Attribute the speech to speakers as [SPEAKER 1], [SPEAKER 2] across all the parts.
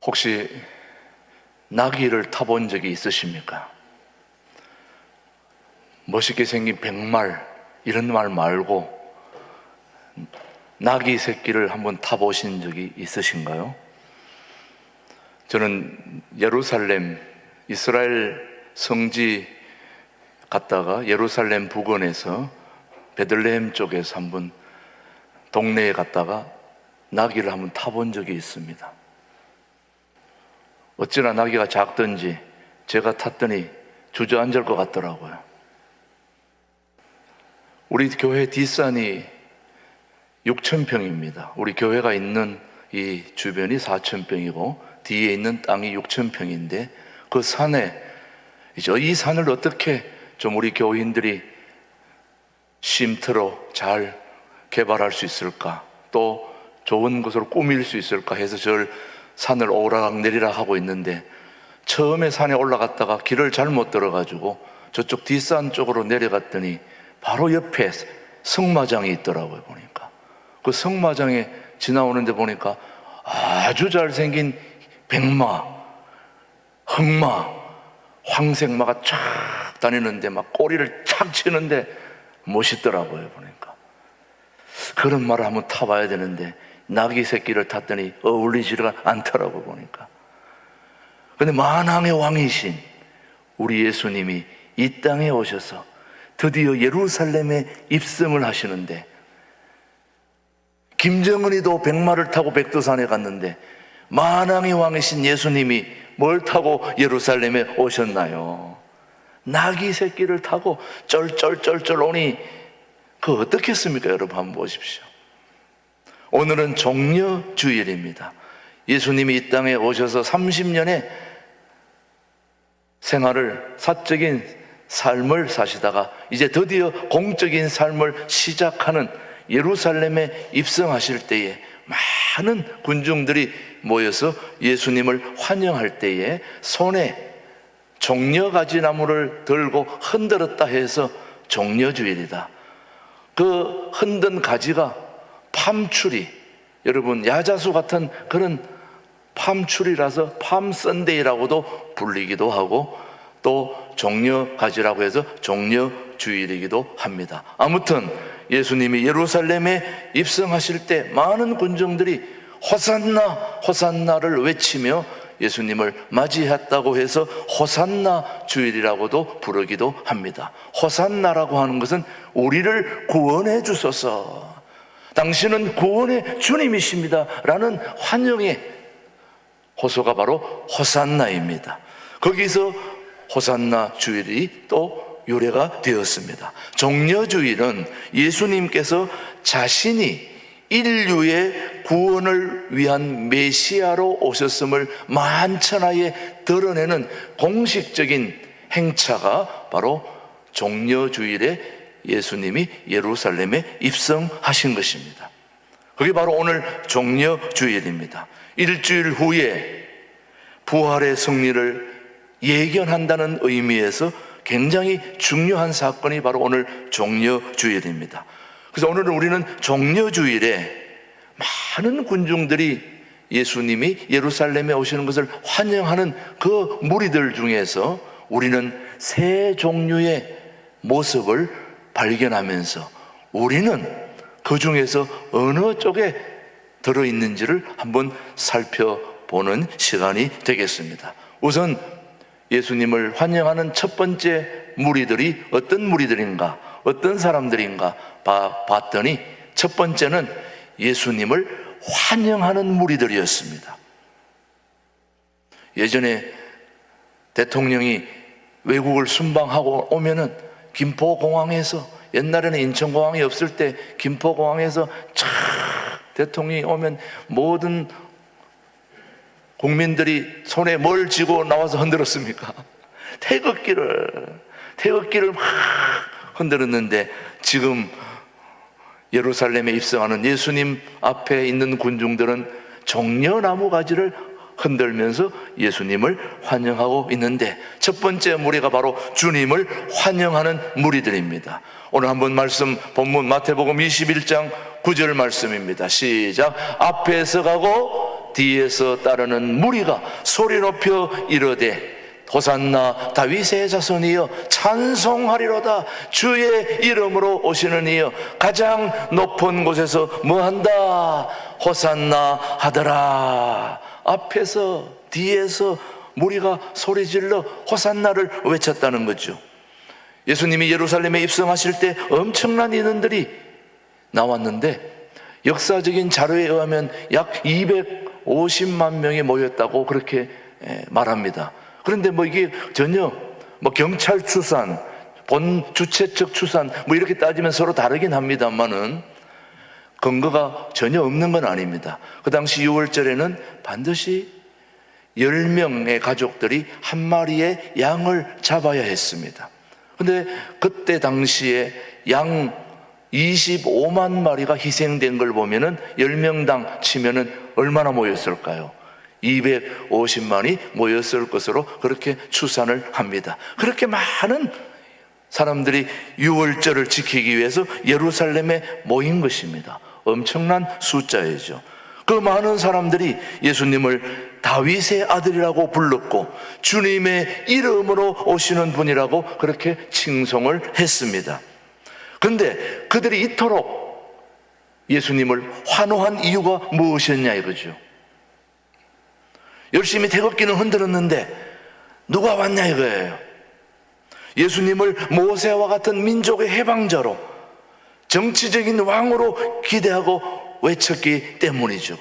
[SPEAKER 1] 혹시 나귀를 타본 적이 있으십니까? 멋있게 생긴 백말 이런 말 말고 나귀 새끼를 한번 타보신 적이 있으신가요? 저는 예루살렘 이스라엘 성지 갔다가 예루살렘 부근에서 베들레헴 쪽에서 한번 동네에 갔다가 나귀를 한번 타본 적이 있습니다. 어찌나 나귀가 작던지 제가 탔더니 주저앉을 것 같더라고요. 우리 교회 뒷산이 6,000평입니다. 우리 교회가 있는 이 주변이 4,000평이고 뒤에 있는 땅이 6,000평인데 그 산에 이 산을 어떻게 좀 우리 교인들이 쉼터로 잘 개발할 수 있을까, 또 좋은 것으로 꾸밀 수 있을까 해서 저를 산을 오르락 내리락 하고 있는데, 처음에 산에 올라갔다가 길을 잘못 들어가지고 저쪽 뒷산 쪽으로 내려갔더니 바로 옆에 성마장이 있더라고요. 보니까 그 성마장에 지나오는데 보니까 아주 잘생긴 백마, 흑마, 황색마가 쫙 다니는데 막 꼬리를 착 치는데 멋있더라고요. 보니까 그런 말을 한번 타봐야 되는데 나귀 새끼를 탔더니 어울리지가 않더라고. 보니까 근데 만왕의 왕이신 우리 예수님이 이 땅에 오셔서 드디어 예루살렘에 입성을 하시는데, 김정은이도 백마를 타고 백두산에 갔는데 만왕의 왕이신 예수님이 뭘 타고 예루살렘에 오셨나요? 나귀 새끼를 타고 쩔쩔쩔쩔 오니 그 어떻겠습니까? 여러분 한번 보십시오. 오늘은 종려주일입니다. 예수님이 이 땅에 오셔서 30년의 생활을, 사적인 삶을 사시다가 이제 드디어 공적인 삶을 시작하는 예루살렘에 입성하실 때에 많은 군중들이 모여서 예수님을 환영할 때에 손에 종려가지 나무를 들고 흔들었다 해서 종려주일이다. 그 흔든 가지가 팜추리, 여러분 야자수 같은 그런 팜추리라서 팜선데이라고도 불리기도 하고 또 종려가지라고 해서 종려주일이기도 합니다. 아무튼 예수님이 예루살렘에 입성하실 때 많은 군중들이 호산나 호산나를 외치며 예수님을 맞이했다고 해서 호산나 주일이라고도 부르기도 합니다. 호산나라고 하는 것은 우리를 구원해 주소서, 당신은 구원의 주님이십니다 라는 환영의 호소가 바로 호산나입니다. 거기서 호산나 주일이 또 유래가 되었습니다. 종려주일은 예수님께서 자신이 인류의 구원을 위한 메시아로 오셨음을 만천하에 드러내는 공식적인 행차가 바로 종려주일에 예수님이 예루살렘에 입성하신 것입니다. 그게 바로 오늘 종려주일입니다. 일주일 후에 부활의 승리를 예견한다는 의미에서 굉장히 중요한 사건이 바로 오늘 종려주일입니다. 그래서 오늘은 우리는 종려주일에 많은 군중들이 예수님이 예루살렘에 오시는 것을 환영하는 그 무리들 중에서 우리는 세 종류의 모습을 발견하면서 우리는 그 중에서 어느 쪽에 들어있는지를 한번 살펴보는 시간이 되겠습니다. 우선 예수님을 환영하는 첫 번째 무리들이 어떤 무리들인가, 어떤 사람들인가 봤더니 첫 번째는 예수님을 환영하는 무리들이었습니다. 예전에 대통령이 외국을 순방하고 오면은 김포공항에서, 옛날에는 인천공항이 없을 때 김포공항에서 촥 대통령이 오면 모든 국민들이 손에 뭘 쥐고 나와서 흔들었습니까? 태극기를 막 흔들었는데, 지금 예루살렘에 입성하는 예수님 앞에 있는 군중들은 종려나무 가지를 흔들면서 예수님을 환영하고 있는데, 첫 번째 무리가 바로 주님을 환영하는 무리들입니다. 오늘 한번 말씀, 본문 마태복음 21장 9절 말씀입니다. 시작. 앞에서 가고 뒤에서 따르는 무리가 소리 높여 이르되 호산나 다윗의 자손이여 찬송하리로다. 주의 이름으로 오시는 이여 가장 높은 곳에서 뭐한다? 호산나 하더라. 앞에서 뒤에서 무리가 소리질러 호산나를 외쳤다는 거죠. 예수님이 예루살렘에 입성하실 때 엄청난 인원들이 나왔는데 역사적인 자료에 의하면 약 250만 명이 모였다고 그렇게 말합니다. 그런데 이게 전혀 경찰 추산, 본 주최 측 추산 이렇게 따지면 서로 다르긴 합니다만은 근거가 전혀 없는 건 아닙니다. 그 당시 6월절에는 반드시 10명의 가족들이 한 마리의 양을 잡아야 했습니다. 근데 그때 당시에 양 25만 마리가 희생된 걸 보면은 10명당 치면은 얼마나 모였을까요? 250만이 모였을 것으로 그렇게 추산을 합니다. 그렇게 많은 사람들이 6월절을 지키기 위해서 예루살렘에 모인 것입니다. 엄청난 숫자이죠. 그 많은 사람들이 예수님을 다윗의 아들이라고 불렀고 주님의 이름으로 오시는 분이라고 그렇게 칭송을 했습니다. 그런데 그들이 이토록 예수님을 환호한 이유가 무엇이었냐 이거죠. 열심히 태극기는 흔들었는데 누가 왔냐 이거예요. 예수님을 모세와 같은 민족의 해방자로 정치적인 왕으로 기대하고 외쳤기 때문이죠.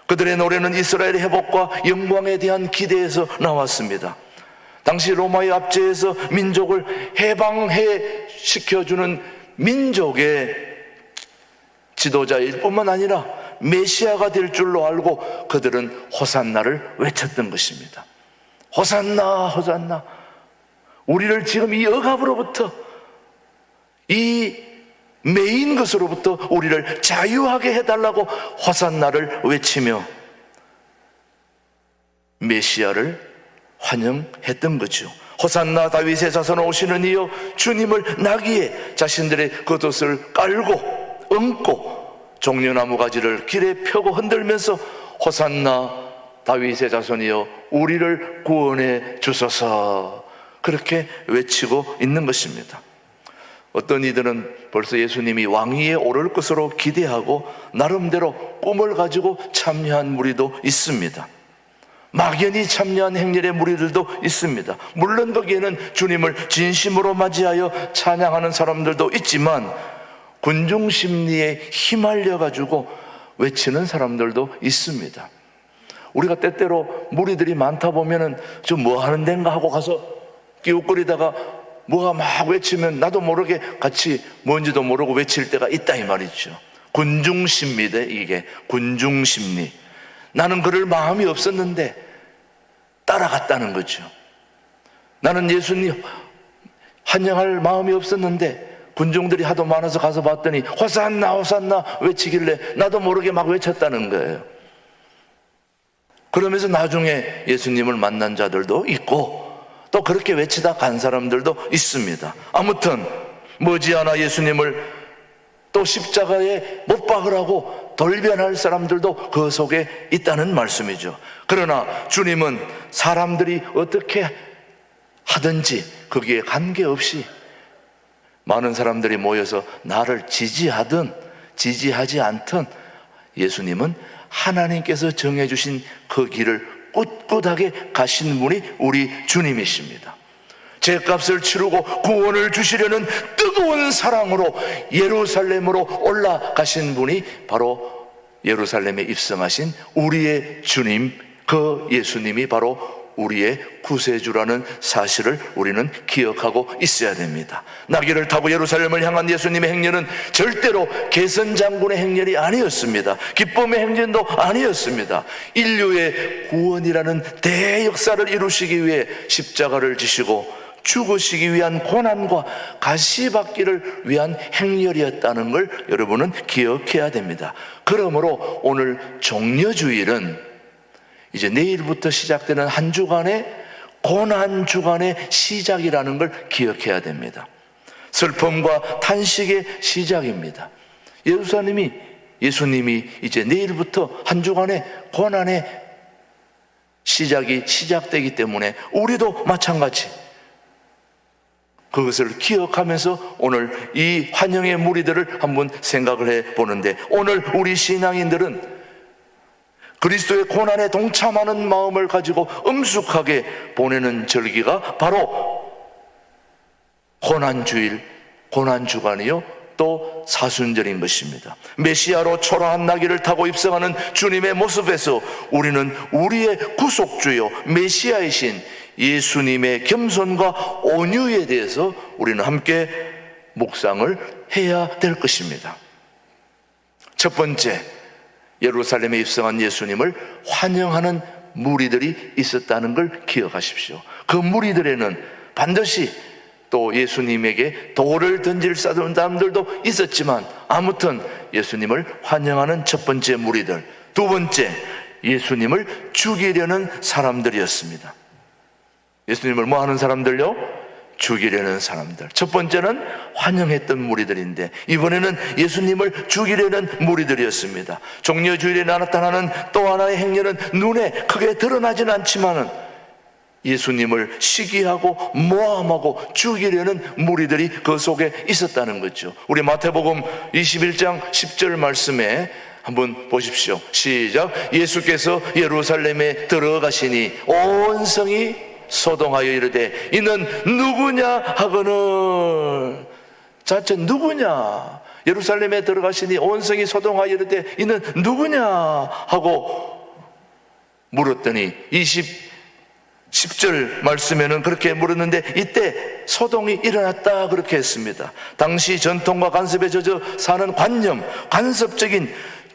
[SPEAKER 1] 그들의 노래는 이스라엘의 회복과 영광에 대한 기대에서 나왔습니다. 당시 로마의 압제에서 민족을 해방해 시켜주는 민족의 지도자일 뿐만 아니라 메시아가 될 줄로 알고 그들은 호산나를 외쳤던 것입니다. 호산나 호산나, 우리를 지금 이 억압으로부터, 이 매인 것으로부터 우리를 자유하게 해달라고 호산나를 외치며 메시아를 환영했던 거죠. 호산나 다윗의 자손 오시는 이여 주님을 나귀에 자신들의 겉옷을 깔고 얹고 종려나무 가지를 길에 펴고 흔들면서 호산나 다윗의 자손이여 우리를 구원해 주소서 그렇게 외치고 있는 것입니다. 어떤 이들은 벌써 예수님이 왕위에 오를 것으로 기대하고 나름대로 꿈을 가지고 참여한 무리도 있습니다. 막연히 참여한 행렬의 무리들도 있습니다. 물론 거기에는 주님을 진심으로 맞이하여 찬양하는 사람들도 있지만 군중 심리에 휘말려 가지고 외치는 사람들도 있습니다. 우리가 때때로 무리들이 많다 보면은 좀 뭐 하는 데인가 하고 가서 끼웃거리다가 뭐가 막 외치면 나도 모르게 같이 뭔지도 모르고 외칠 때가 있다 이 말이죠. 군중 심리다 이게. 군중 심리. 나는 그럴 마음이 없었는데 따라갔다는 거죠. 나는 예수님 환영할 마음이 없었는데 군중들이 하도 많아서 가서 봤더니 호산나 호산나 외치길래 나도 모르게 막 외쳤다는 거예요. 그러면서 나중에 예수님을 만난 자들도 있고 또 그렇게 외치다 간 사람들도 있습니다. 아무튼 머지않아 예수님을 또 십자가에 못 박으라고 돌변할 사람들도 그 속에 있다는 말씀이죠. 그러나 주님은 사람들이 어떻게 하든지 거기에 관계없이 많은 사람들이 모여서 나를 지지하든 지지하지 않든 예수님은 하나님께서 정해주신 그 길을 꿋꿋하게 가신 분이 우리 주님이십니다. 죄값을 치르고 구원을 주시려는 뜨거운 사랑으로 예루살렘으로 올라가신 분이 바로 예루살렘에 입성하신 우리의 주님, 그 예수님이 바로 우리의 구세주라는 사실을 우리는 기억하고 있어야 됩니다. 나귀를 타고 예루살렘을 향한 예수님의 행렬은 절대로 개선장군의 행렬이 아니었습니다. 기쁨의 행진도 아니었습니다. 인류의 구원이라는 대역사를 이루시기 위해 십자가를 지시고 죽으시기 위한 고난과 가시받기를 위한 행렬이었다는 걸 여러분은 기억해야 됩니다. 그러므로 오늘 종려주일은 이제 내일부터 시작되는 한 주간의 고난 주간의 시작이라는 걸 기억해야 됩니다. 슬픔과 탄식의 시작입니다. 예루살렘이 예수님이 이제 내일부터 한 주간의 고난의 시작이 시작되기 때문에 우리도 마찬가지 그것을 기억하면서 오늘 이 환영의 무리들을 한번 생각을 해 보는데, 오늘 우리 신앙인들은 그리스도의 고난에 동참하는 마음을 가지고 엄숙하게 보내는 절기가 바로 고난주일, 고난주간이요 또 사순절인 것입니다. 메시아로 초라한 나귀를 타고 입성하는 주님의 모습에서 우리는 우리의 구속주요 메시아이신 예수님의 겸손과 온유에 대해서 우리는 함께 묵상을 해야 될 것입니다. 첫 번째, 예루살렘에 입성한 예수님을 환영하는 무리들이 있었다는 걸 기억하십시오. 그 무리들에는 반드시 또 예수님에게 돌을 던질 사람들도 있었지만, 아무튼 예수님을 환영하는 첫 번째 무리들, 두 번째, 예수님을 죽이려는 사람들이었습니다. 예수님을 뭐 하는 사람들요? 죽이려는 사람들. 첫 번째는 환영했던 무리들인데, 이번에는 예수님을 죽이려는 무리들이었습니다. 종려주일에 나타나는 또 하나의 행렬은 눈에 크게 드러나지는 않지만은 예수님을 시기하고 모함하고 죽이려는 무리들이 그 속에 있었다는 거죠. 우리 마태복음 21장 10절 말씀에 한번 보십시오. 시작. 예수께서 예루살렘에 들어가시니 온 성이 소동하여 이르되 이는 누구냐 하거늘. 자체 누구냐? 예루살렘에 들어가시니 온 성이 소동하여 이르되 이는 누구냐 하고 물었더니 10절 말씀에는 그렇게 물었는데, 이때 소동이 일어났다 그렇게 했습니다. 당시 전통과 간섭에 젖어 사는 관념, 간섭적인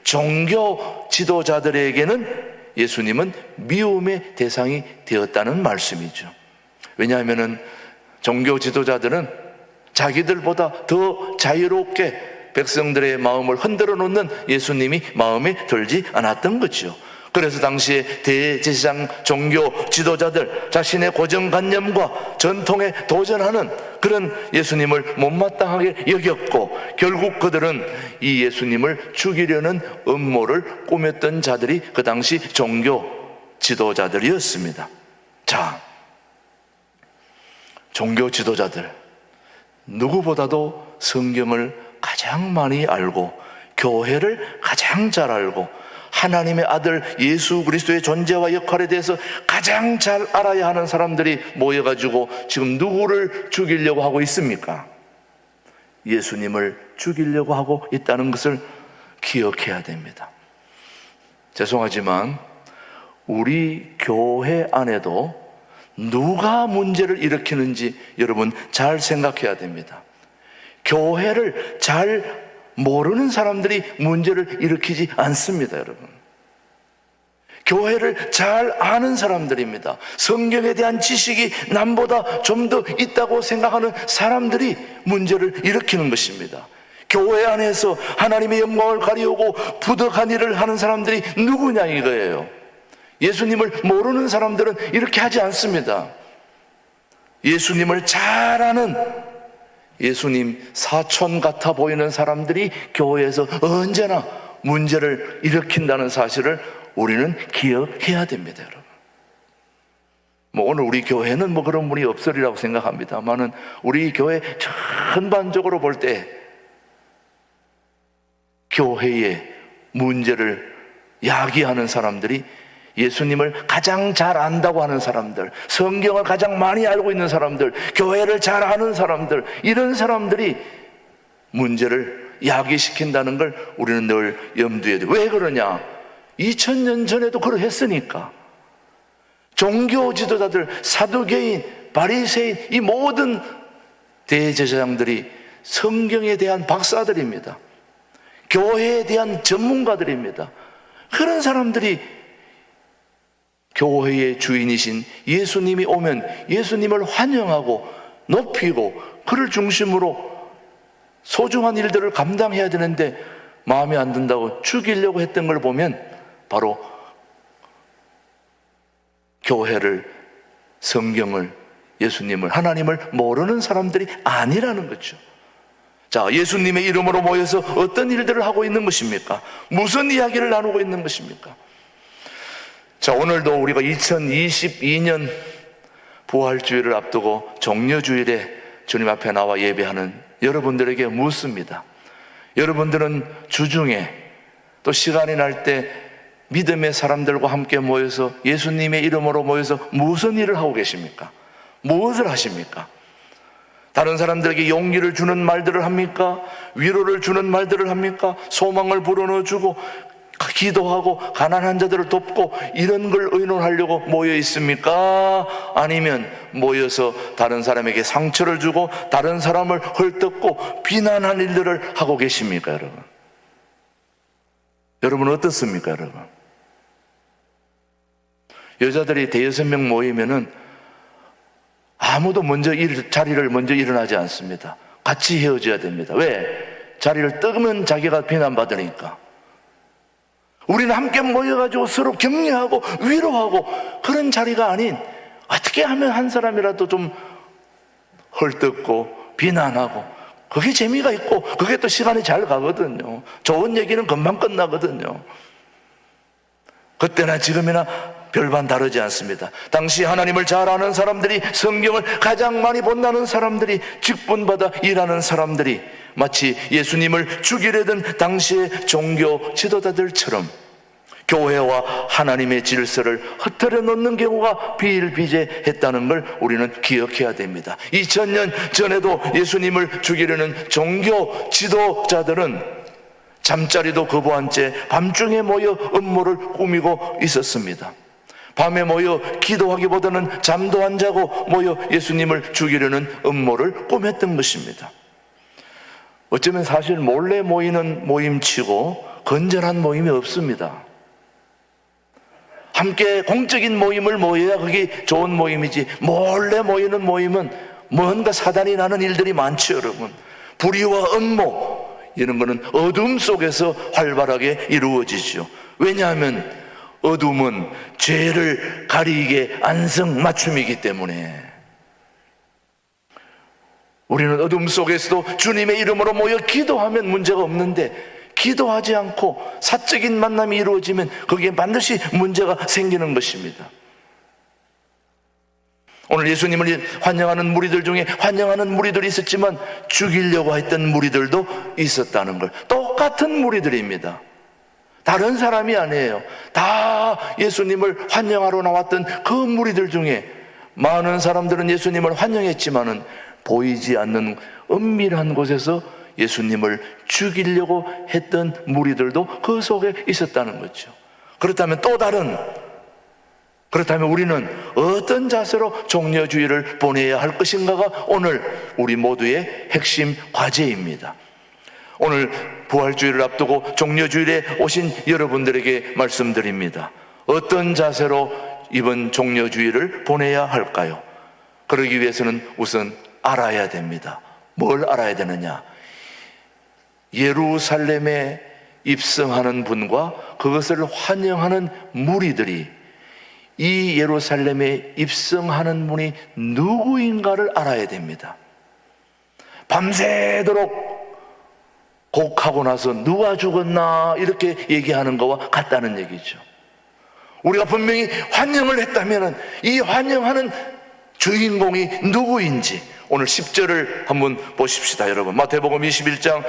[SPEAKER 1] 종교 지도자들에게는 예수님은 미움의 대상이 되었다는 말씀이죠. 왜냐하면 종교 지도자들은 자기들보다 더 자유롭게 백성들의 마음을 흔들어 놓는 예수님이 마음에 들지 않았던 거죠. 그래서 당시에 대제사장 종교 지도자들 자신의 고정관념과 전통에 도전하는 그런 예수님을 못마땅하게 여겼고, 결국 그들은 이 예수님을 죽이려는 음모를 꾸몄던 자들이 그 당시 종교 지도자들이었습니다. 자, 종교 지도자들 누구보다도 성경을 가장 많이 알고 교회를 가장 잘 알고 하나님의 아들 예수 그리스도의 존재와 역할에 대해서 가장 잘 알아야 하는 사람들이 모여가지고 지금 누구를 죽이려고 하고 있습니까? 예수님을 죽이려고 하고 있다는 것을 기억해야 됩니다. 죄송하지만 우리 교회 안에도 누가 문제를 일으키는지 여러분 잘 생각해야 됩니다. 교회를 잘 모르는 사람들이 문제를 일으키지 않습니다, 여러분. 교회를 잘 아는 사람들입니다. 성경에 대한 지식이 남보다 좀 더 있다고 생각하는 사람들이 문제를 일으키는 것입니다. 교회 안에서 하나님의 영광을 가리우고 부득한 일을 하는 사람들이 누구냐 이거예요. 예수님을 모르는 사람들은 이렇게 하지 않습니다. 예수님을 잘 아는 예수님 사촌 같아 보이는 사람들이 교회에서 언제나 문제를 일으킨다는 사실을 우리는 기억해야 됩니다, 여러분. 오늘 우리 교회는 그런 분이 없으리라고 생각합니다만은 우리 교회 전반적으로 볼 때 교회의 문제를 야기하는 사람들이 예수님을 가장 잘 안다고 하는 사람들, 성경을 가장 많이 알고 있는 사람들, 교회를 잘 아는 사람들, 이런 사람들이 문제를 야기시킨다는 걸 우리는 늘 염두에 두고. 왜 그러냐? 2000년 전에도 그러했으니까. 종교 지도자들, 사두개인, 바리새인, 이 모든 대제사장들이 성경에 대한 박사들입니다. 교회에 대한 전문가들입니다. 그런 사람들이 교회의 주인이신 예수님이 오면 예수님을 환영하고 높이고 그를 중심으로 소중한 일들을 감당해야 되는데 마음에 안 든다고 죽이려고 했던 걸 보면 바로 교회를, 성경을, 예수님을, 하나님을 모르는 사람들이 아니라는 거죠. 자, 예수님의 이름으로 모여서 어떤 일들을 하고 있는 것입니까? 무슨 이야기를 나누고 있는 것입니까? 자, 오늘도 우리가 2022년 부활주일을 앞두고 종려주일에 주님 앞에 나와 예배하는 여러분들에게 묻습니다. 여러분들은 주중에 또 시간이 날 때 믿음의 사람들과 함께 모여서 예수님의 이름으로 모여서 무슨 일을 하고 계십니까? 무엇을 하십니까? 다른 사람들에게 용기를 주는 말들을 합니까? 위로를 주는 말들을 합니까? 소망을 불어넣어주고 기도하고 가난한 자들을 돕고 이런 걸 의논하려고 모여 있습니까? 아니면 모여서 다른 사람에게 상처를 주고 다른 사람을 헐뜯고 비난한 일들을 하고 계십니까, 여러분? 여러분 어떻습니까, 여러분? 여자들이 대여섯 명 모이면은 아무도 자리를 먼저 일어나지 않습니다. 같이 헤어져야 됩니다. 왜? 자리를 뜨면 자기가 비난받으니까. 우리는 함께 모여가지고 서로 격려하고 위로하고 그런 자리가 아닌, 어떻게 하면 한 사람이라도 좀 헐뜯고 비난하고, 그게 재미가 있고 그게 또 시간이 잘 가거든요. 좋은 얘기는 금방 끝나거든요. 그때나 지금이나 별반 다르지 않습니다. 당시 하나님을 잘 아는 사람들이, 성경을 가장 많이 본다는 사람들이, 직분받아 일하는 사람들이 마치 예수님을 죽이려던 당시의 종교 지도자들처럼 교회와 하나님의 질서를 흐트려 놓는 경우가 비일비재했다는 걸 우리는 기억해야 됩니다. 2000년 전에도 예수님을 죽이려는 종교 지도자들은 잠자리도 거부한 채 밤중에 모여 음모를 꾸미고 있었습니다. 밤에 모여 기도하기보다는 잠도 안 자고 모여 예수님을 죽이려는 음모를 꾸몄던 것입니다. 어쩌면 사실 몰래 모이는 모임치고 건전한 모임이 없습니다. 함께 공적인 모임을 모여야 그게 좋은 모임이지, 몰래 모이는 모임은 뭔가 사단이 나는 일들이 많죠, 여러분. 불의와 음모, 이런 거는 어둠 속에서 활발하게 이루어지죠. 왜냐하면 어둠은 죄를 가리게 안성맞춤이기 때문에. 우리는 어둠 속에서도 주님의 이름으로 모여 기도하면 문제가 없는데, 기도하지 않고 사적인 만남이 이루어지면 거기에 반드시 문제가 생기는 것입니다. 오늘 예수님을 환영하는 무리들 중에 환영하는 무리들이 있었지만 죽이려고 했던 무리들도 있었다는 걸. 똑같은 무리들입니다. 다른 사람이 아니에요. 다 예수님을 환영하러 나왔던 그 무리들 중에 많은 사람들은 예수님을 환영했지만은 보이지 않는 은밀한 곳에서 예수님을 죽이려고 했던 무리들도 그 속에 있었다는 거죠. 그렇다면 그렇다면 우리는 어떤 자세로 종려주의를 보내야 할 것인가가 오늘 우리 모두의 핵심 과제입니다. 오늘 부활주의를 앞두고 종려주일에 오신 여러분들에게 말씀드립니다. 어떤 자세로 이번 종려주의를 보내야 할까요? 그러기 위해서는 우선 알아야 됩니다. 뭘 알아야 되느냐? 예루살렘에 입성하는 분과 그것을 환영하는 무리들이 이 예루살렘에 입성하는 분이 누구인가를 알아야 됩니다. 밤새도록 곡하고 나서 누가 죽었나 이렇게 얘기하는 것과 같다는 얘기죠. 우리가 분명히 환영을 했다면 이 환영하는 주인공이 누구인지 오늘 10절을 한번 보십시다, 여러분. 마태복음 21장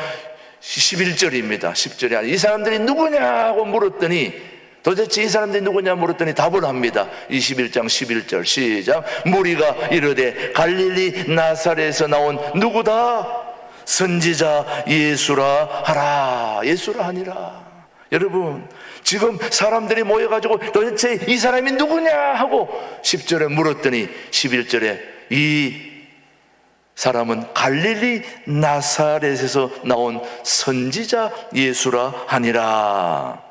[SPEAKER 1] 11절입니다. 10절이 아니, 이 사람들이 누구냐고 물었더니, 도대체 이 사람들이 누구냐 물었더니 답을 합니다. 21장 11절 시작. 무리가 이르되 갈릴리 나사렛에서 나온 누구다? 선지자 예수라 하라. 예수라 하니라. 여러분, 지금 사람들이 모여가지고 도대체 이 사람이 누구냐 하고 10절에 물었더니 11절에 이 사람은 갈릴리 나사렛에서 나온 선지자 예수라 하니라.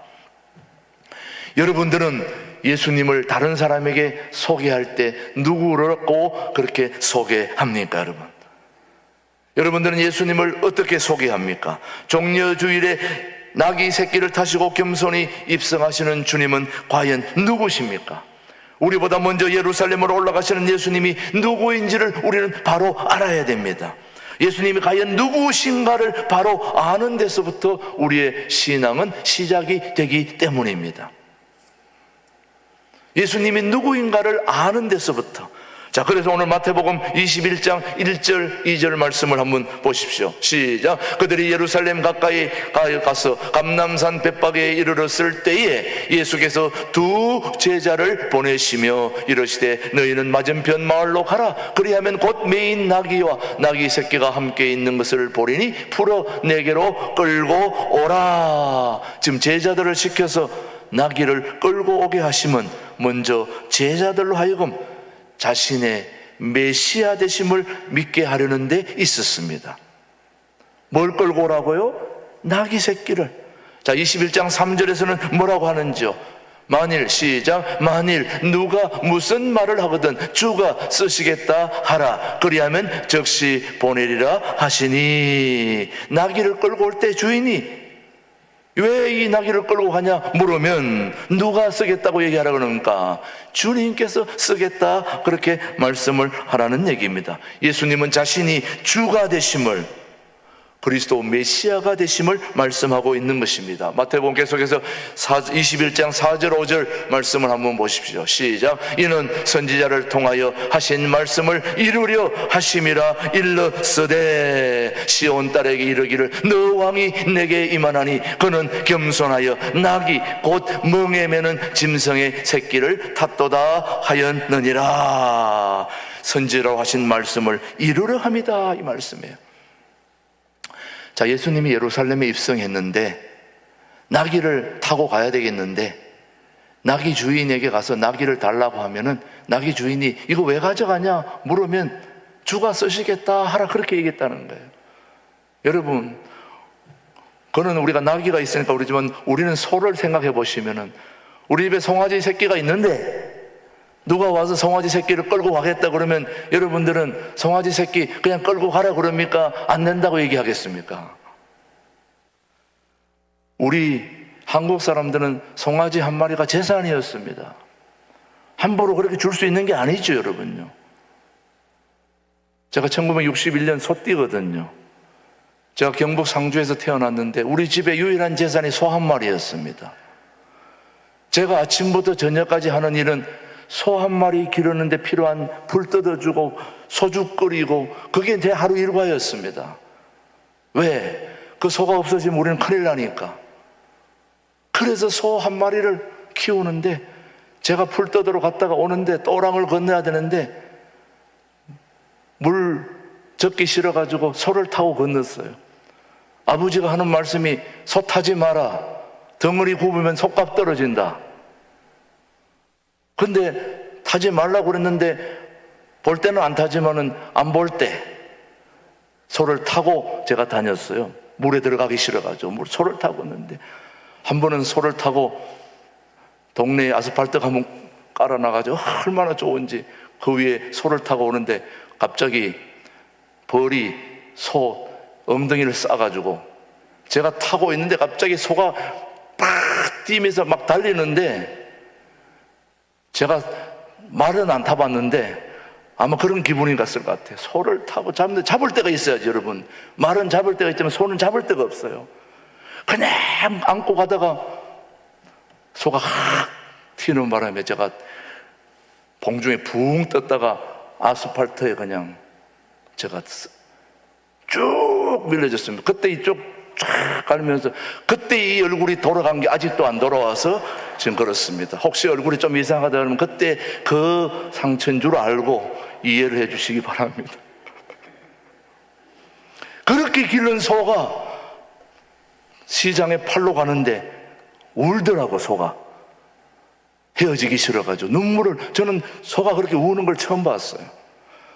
[SPEAKER 1] 여러분들은 예수님을 다른 사람에게 소개할 때 누구라고 그렇게 소개합니까, 여러분? 여러분들은 예수님을 어떻게 소개합니까? 종려주일에 나귀 새끼를 타시고 겸손히 입성하시는 주님은 과연 누구십니까? 우리보다 먼저 예루살렘으로 올라가시는 예수님이 누구인지를 우리는 바로 알아야 됩니다. 예수님이 과연 누구신가를 바로 아는 데서부터 우리의 신앙은 시작이 되기 때문입니다. 예수님이 누구인가를 아는 데서부터. 자, 그래서 오늘 마태복음 21장 1절 2절 말씀을 한번 보십시오. 시작. 그들이 예루살렘 가까이 가서 감람산 벳박에 이르렀을 때에 예수께서 두 제자를 보내시며 이르시되 너희는 맞은편 마을로 가라. 그리하면 곧 메인 나귀와 나귀 새끼가 함께 있는 것을 보리니 풀어 내게로 끌고 오라. 지금 제자들을 시켜서 나귀를 끌고 오게 하심은 먼저 제자들로 하여금 자신의 메시아 되심을 믿게 하려는 데 있었습니다. 뭘 끌고 오라고요? 나귀 새끼를. 자, 21장 3절에서는 뭐라고 하는지요? 만일, 시작. 만일 누가 무슨 말을 하거든 주가 쓰시겠다 하라. 그리하면 즉시 보내리라 하시니. 나귀를 끌고 올 때 주인이 왜 이 나귀를 끌고 가냐 물으면 누가 쓰겠다고 얘기하라 그러니까 주님께서 쓰겠다 그렇게 말씀을 하라는 얘기입니다. 예수님은 자신이 주가 되심을, 그리스도 메시아가 되심을 말씀하고 있는 것입니다. 마태복음 계속해서 21장 4절 5절 말씀을 한번 보십시오. 시작. 이는 선지자를 통하여 하신 말씀을 이루려 하심이라 일렀으되 시온 딸에게 이르기를 너 왕이 내게 임하나니 그는 겸손하여 나귀 곧 멍에 매는 짐승의 새끼를 탔도다 하였느니라. 선지자로 하신 말씀을 이루려 합니다. 이 말씀이에요. 자, 예수님이 예루살렘에 입성했는데 나귀를 타고 가야 되겠는데 나귀 주인에게 가서 나귀를 달라고 하면은 나귀 주인이 이거 왜 가져가냐 물으면 주가 쓰시겠다 하라 그렇게 얘기했다는 거예요. 여러분, 그는 우리가 나귀가 있으니까 그러지만 우리는 소를 생각해 보시면은 우리 집에 송아지 새끼가 있는데 누가 와서 송아지 새끼를 끌고 가겠다 그러면 여러분들은 송아지 새끼 그냥 끌고 가라 그럽니까? 안 된다고 얘기하겠습니까? 우리 한국 사람들은 송아지 한 마리가 재산이었습니다. 함부로 그렇게 줄 수 있는 게 아니죠, 여러분요. 제가 1961년 소띠거든요. 제가 경북 상주에서 태어났는데 우리 집의 유일한 재산이 소 한 마리였습니다. 제가 아침부터 저녁까지 하는 일은 소 한 마리 기르는데 필요한 불 뜯어주고 소주 끓이고 그게 제 하루 일과였습니다. 왜? 그 소가 없어지면 우리는 큰일 나니까. 그래서 소 한 마리를 키우는데 제가 풀 뜯으러 갔다가 오는데 또랑을 건너야 되는데 물 젓기 싫어가지고 소를 타고 건넜어요. 아버지가 하는 말씀이 소 타지 마라. 덩어리 굽으면 속값 떨어진다. 근데 타지 말라고 그랬는데 볼 때는 안 타지만은 안 볼 때 소를 타고 제가 다녔어요. 물에 들어가기 싫어가지고 소를 타고 있는데 한 번은 소를 타고 동네에 아스팔트 한번 깔아놔가지고 얼마나 좋은지 그 위에 소를 타고 오는데 갑자기 벌이 소 엉덩이를 싸가지고 제가 타고 있는데 갑자기 소가 팍 뛰면서 막 달리는데 제가 말은 안 타봤는데 아마 그런 기분이 갔을 것 같아요. 소를 타고 잡을 때가 있어야지, 여러분. 말은 잡을 때가 있지만 소는 잡을 데가 없어요. 그냥 안고 가다가 소가 확 튀는 바람에 제가 공중에 붕 떴다가 아스팔트에 그냥 제가 쭉 밀려졌습니다. 그때 이쪽 쫙 가면서 그때 이 얼굴이 돌아간 게 아직도 안 돌아와서 지금 그렇습니다. 혹시 얼굴이 좀 이상하다 그러면 그때 그 상처인 줄 알고 이해를 해 주시기 바랍니다. 그렇게 기른 소가 시장에 팔러 가는데 울더라고. 소가 헤어지기 싫어가지고 눈물을, 저는 소가 그렇게 우는 걸 처음 봤어요.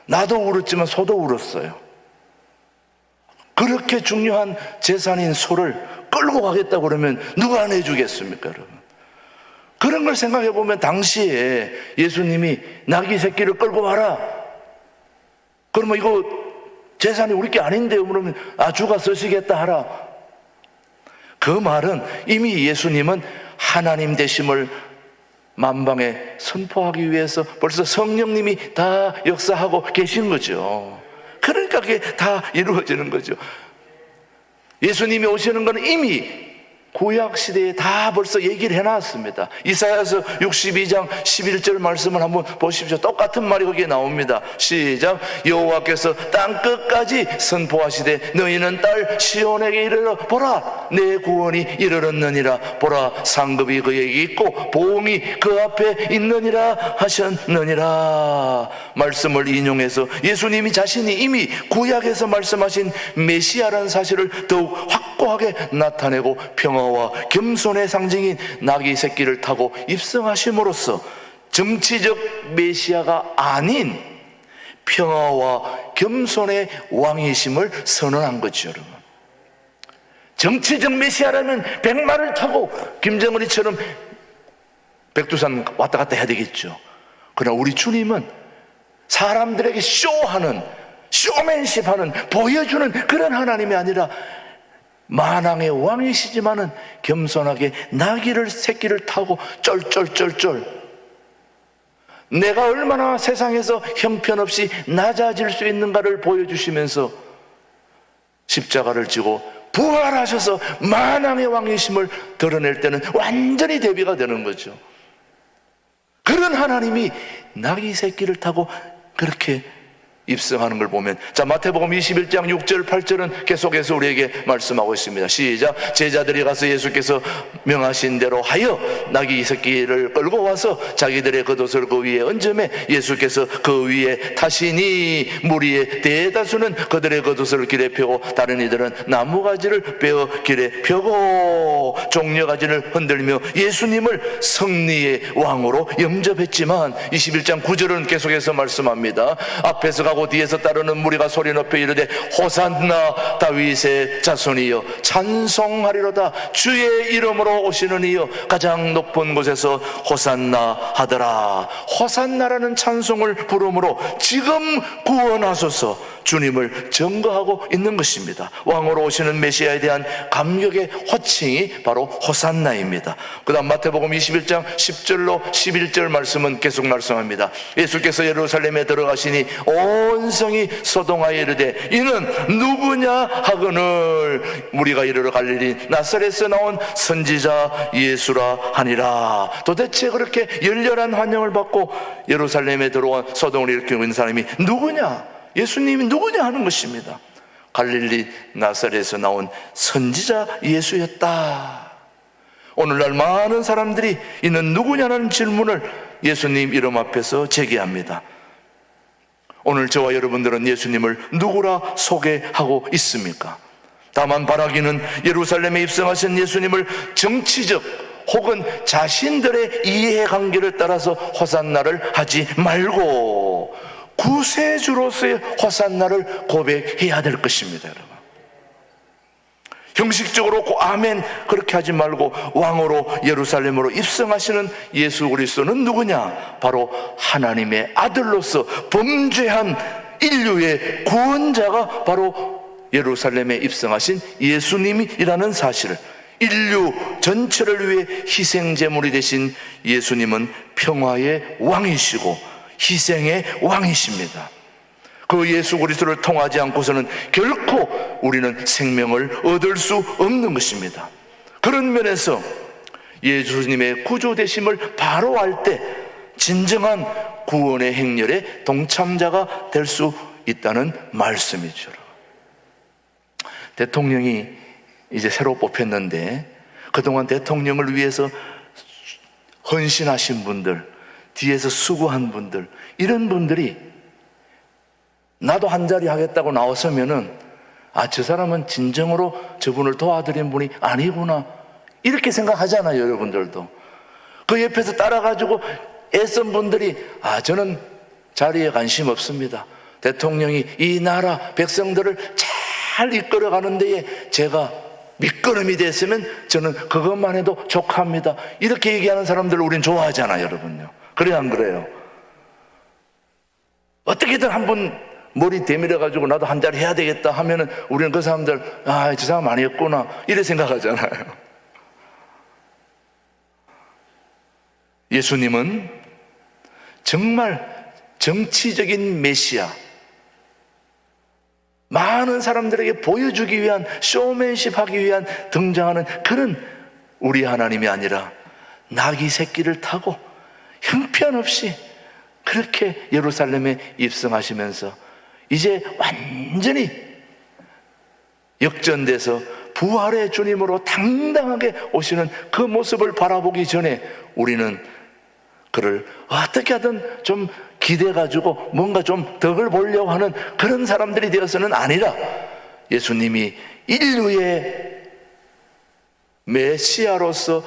[SPEAKER 1] 나도 울었지만 소도 울었어요. 그렇게 중요한 재산인 소를 끌고 가겠다고 그러면 누가 안 해주겠습니까, 여러분? 그런 걸 생각해 보면 당시에 예수님이 나귀 새끼를 끌고 와라. 그러면 이거 재산이 우리 게 아닌데요? 그러면 주가 쓰시겠다 하라. 그 말은 이미 예수님은 하나님 되심을 만방에 선포하기 위해서 벌써 성령님이 다 역사하고 계신 거죠. 그러니까 완벽하게 다 이루어지는 거죠. 예수님이 오시는 것은 이미 구약 시대에 다 벌써 얘기를 해놨습니다. 이사야서 62장 11절 말씀을 한번 보십시오. 똑같은 말이 거기에 나옵니다. 시작. 여호와께서 땅 끝까지 선포하시되 너희는 딸 시온에게 이르러 보라 내 구원이 이르렀느니라. 보라 상급이 그에게 있고 보응이 그 앞에 있느니라 하셨느니라. 말씀을 인용해서 예수님이 자신이 이미 구약에서 말씀하신 메시아라는 사실을 더욱 확고하게 나타내고 평화와 겸손의 상징인 나귀 새끼를 타고 입성하심으로써 정치적 메시아가 아닌 평화와 겸손의 왕이심을 선언한 거죠. 여러분, 정치적 메시아라면 백마를 타고 김정은이처럼 백두산 왔다 갔다 해야 되겠죠. 그러나 우리 주님은 사람들에게 쇼하는, 쇼맨십하는, 보여주는 그런 하나님이 아니라 만왕의 왕이시지만은 겸손하게 나귀를 새끼를 타고 쫄쫄쫄쫄 내가 얼마나 세상에서 형편없이 낮아질 수 있는가를 보여주시면서 십자가를 지고 부활하셔서 만왕의 왕이심을 드러낼 때는 완전히 대비가 되는 거죠. 그런 하나님이 나귀 새끼를 타고 그렇게 입성하는 걸 보면, 자, 마태복음 21장 6절 8절은 계속해서 우리에게 말씀하고 있습니다. 시작. 제자들이 가서 예수께서 명하신 대로 하여 나귀 새끼를 끌고 와서 자기들의 겉옷을 그 위에 얹음에 예수께서 그 위에 타시니 무리의 대다수는 그들의 겉옷을 길에 펴고 다른 이들은 나무가지를 베어 길에 펴고 종려가지를 흔들며 예수님을 승리의 왕으로 영접했지만 21장 9절은 계속해서 말씀합니다. 앞에서 가고 뒤에서 따르는 무리가 소리 높여 이르되 호산나 다윗의 자손이여 찬송하리로다. 주의 이름으로 오시는 이여 가장 높은 곳에서 호산나 하더라. 호산나라는 찬송을 부르므로 지금 구원하소서 주님을 증거하고 있는 것입니다. 왕으로 오시는 메시아에 대한 감격의 호칭이 바로 호산나입니다. 그 다음 마태복음 21장 10절로 11절 말씀은 계속 말씀합니다. 예수께서 예루살렘에 들어가시니 온 성이 소동하여 이르되 이는 누구냐 하거늘 무리가 이르러 갈릴리 나사렛에서 나온 선지자 예수라 하니라. 도대체 그렇게 열렬한 환영을 받고 예루살렘에 들어온 소동을 일으키고 있는 사람이 누구냐? 예수님이 누구냐 하는 것입니다. 갈릴리 나사렛에서 나온 선지자 예수였다. 오늘날 많은 사람들이 이는 누구냐는 질문을 예수님 이름 앞에서 제기합니다. 오늘 저와 여러분들은 예수님을 누구라 소개하고 있습니까? 다만 바라기는 예루살렘에 입성하신 예수님을 정치적 혹은 자신들의 이해관계를 따라서 호산나를 하지 말고 구세주로서의 호산나를 고백해야 될 것입니다. 여러분, 형식적으로 아멘 그렇게 하지 말고 왕으로 예루살렘으로 입성하시는 예수 그리스도는 누구냐? 바로 하나님의 아들로서 범죄한 인류의 구원자가 바로 예루살렘에 입성하신 예수님이라는 사실을, 인류 전체를 위해 희생제물이 되신 예수님은 평화의 왕이시고 희생의 왕이십니다. 그 예수 그리스도를 통하지 않고서는 결코 우리는 생명을 얻을 수 없는 것입니다. 그런 면에서 예수님의 구조되심을 바로 알 때 진정한 구원의 행렬에 동참자가 될 수 있다는 말씀이죠. 대통령이 이제 새로 뽑혔는데 그동안 대통령을 위해서 헌신하신 분들, 뒤에서 수고한 분들, 이런 분들이 나도 한 자리 하겠다고 나왔으면은 저 사람은 진정으로 저분을 도와드린 분이 아니구나 이렇게 생각하잖아요. 여러분들도 그 옆에서 따라가지고 애쓴 분들이 저는 자리에 관심 없습니다. 대통령이 이 나라 백성들을 잘 이끌어가는 데에 제가 밑거름이 됐으면 저는 그것만 해도 족합니다. 이렇게 얘기하는 사람들을 우린 좋아하잖아요. 여러분요, 그래요 안 그래요? 어떻게든 한번 머리 대밀어가지고 나도 한 자리 해야 되겠다 하면은 우리는 그 사람들 저 사람 아니었구나 이렇게 생각하잖아요. 예수님은 정말 정치적인 메시아, 많은 사람들에게 보여주기 위한, 쇼맨십 하기 위한 등장하는 그런 우리 하나님이 아니라 나귀 새끼를 타고 형편없이 그렇게 예루살렘에 입성하시면서 이제 완전히 역전돼서 부활의 주님으로 당당하게 오시는 그 모습을 바라보기 전에 우리는 그를 어떻게 하든 좀 기대가지고 뭔가 좀 덕을 보려고 하는 그런 사람들이 되어서는 아니라 예수님이 인류의 메시아로서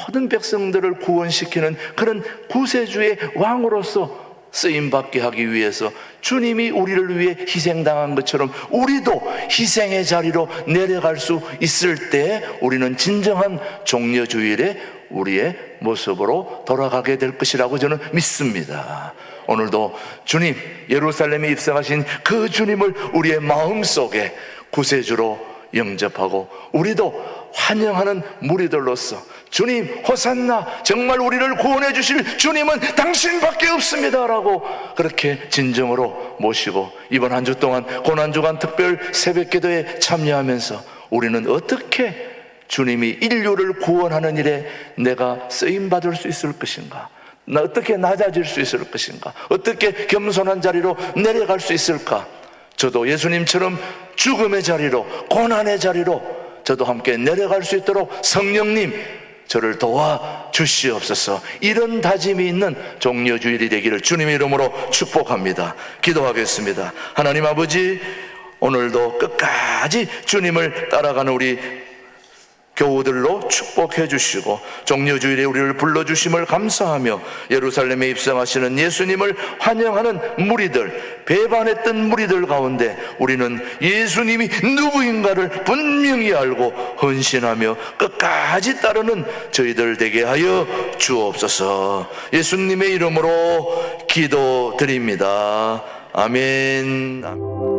[SPEAKER 1] 모든 백성들을 구원시키는 그런 구세주의 왕으로서 쓰임받게 하기 위해서 주님이 우리를 위해 희생당한 것처럼 우리도 희생의 자리로 내려갈 수 있을 때 우리는 진정한 종려주일에 우리의 모습으로 돌아가게 될 것이라고 저는 믿습니다. 오늘도 주님, 예루살렘에 입성하신 그 주님을 우리의 마음속에 구세주로 영접하고 우리도 환영하는 무리들로서 주님 호산나, 정말 우리를 구원해 주실 주님은 당신밖에 없습니다 라고 그렇게 진정으로 모시고 이번 한 주 동안 고난주간 특별 새벽기도에 참여하면서 우리는 어떻게 주님이 인류를 구원하는 일에 내가 쓰임받을 수 있을 것인가, 어떻게 낮아질 수 있을 것인가, 어떻게 겸손한 자리로 내려갈 수 있을까. 저도 예수님처럼 죽음의 자리로, 고난의 자리로 저도 함께 내려갈 수 있도록 성령님 저를 도와주시옵소서. 이런 다짐이 있는 종려주일이 되기를 주님의 이름으로 축복합니다. 기도하겠습니다. 하나님 아버지, 오늘도 끝까지 주님을 따라가는 우리 교우들로 축복해 주시고 종려주일에 우리를 불러주심을 감사하며 예루살렘에 입성하시는 예수님을 환영하는 무리들, 배반했던 무리들 가운데 우리는 예수님이 누구인가를 분명히 알고 헌신하며 끝까지 따르는 저희들 되게 하여 주옵소서. 예수님의 이름으로 기도드립니다. 아멘.